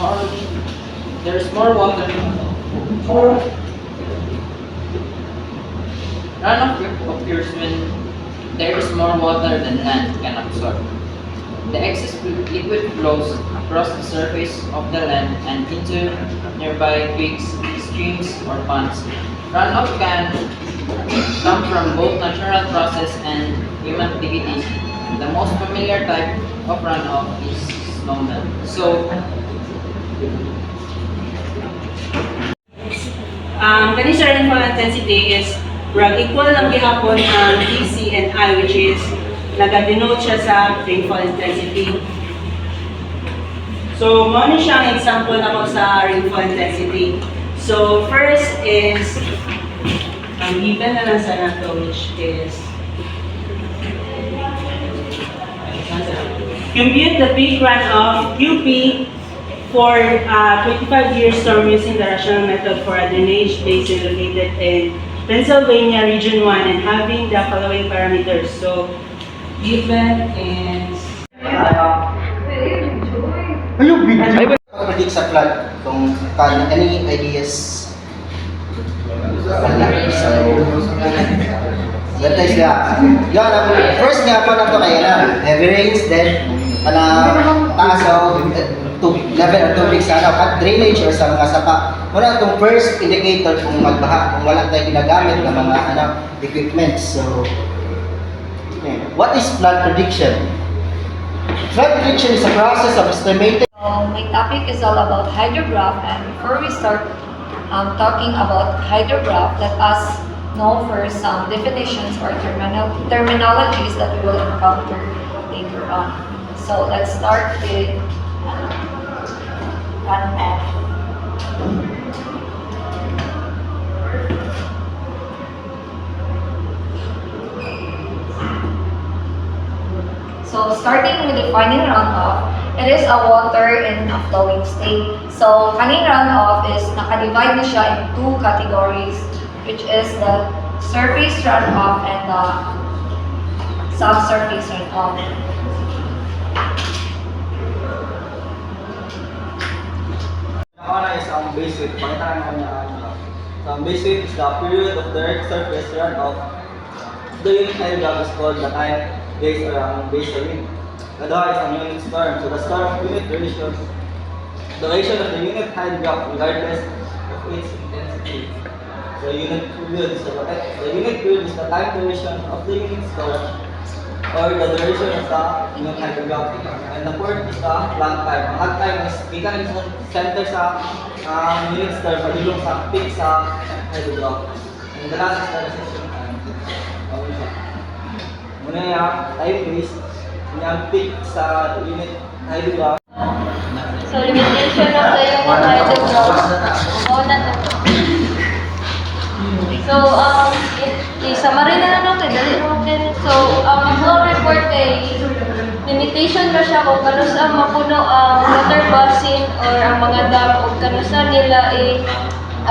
more there's more water. Runoff occurs when there is more water than land can absorb. The excess liquid flows across the surface of the land and into nearby creeks, streams, or ponds. Runoff can come from both natural process and human activities. The most familiar type of runoff is snowmelt. Kani sa rainfall intensity is equal lang gihapon ang D, C, and I, which is nag-denote siya sa rainfall intensity. So, muna siyang example ako sa rainfall intensity. So, first is, given na lang sa nato, which is, compute the peak runoff QP for 25-year storm using the rational method for a drainage basin located in Pennsylvania Region 1 and having the following parameters. So, given is... Predict sa flood kung any ideas? Let's say first nga pa na to kaya na heavy rains, then taas level ng tubig sa at drainage or sa mga sapa. Muna itong first indicator kung magbaha, kung wala tayong ginagamit ng mga equipment. So, what is flood prediction? Flood prediction is a process of estimating. My topic is all about hydrograph, and before we start talking about hydrograph, let us know first some definitions or terminologies that we will encounter later on. So let's start with runoff. So starting with defining runoff, it is a water in a flowing state. So kaning runoff is naka-divide na siya in two categories, which is the surface runoff and the subsurface runoff. Is ang basic. Pakita naman niya ang basic is the period of direct surface runoff. The unit hydrograph is called the time base or ang base unit. Kadua is ang unit storm. So the storm unit duration of the unit hydrograph regardless of its intensity. So unit period is the unit period is the time duration of the unit storm or the duration of the unit hydrograph. And the fourth is the lag time. Ang lag time is kita sa center sa unit storm padulong sa peak sa hydrograph. And the last is the recession time. Muna yung time base, yung peak sa unit hydrograph. So limitation of the unit hydrograph. So, i-summary na lang natin, dali natin. So, ang flow report ay limitation na siya kung kano sa mapuno ang water basin or ang mga dam o kano sa nila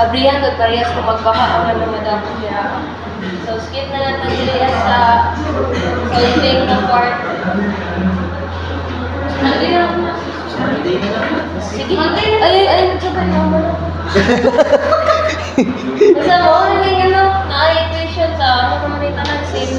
abrihan at parehas kung magbaha ang ano madamong nila. So, skip na natin dili sa solving na part. Sige, ay, nagsabay naman ako. Basta mo, na equation sa ano naman ito ng same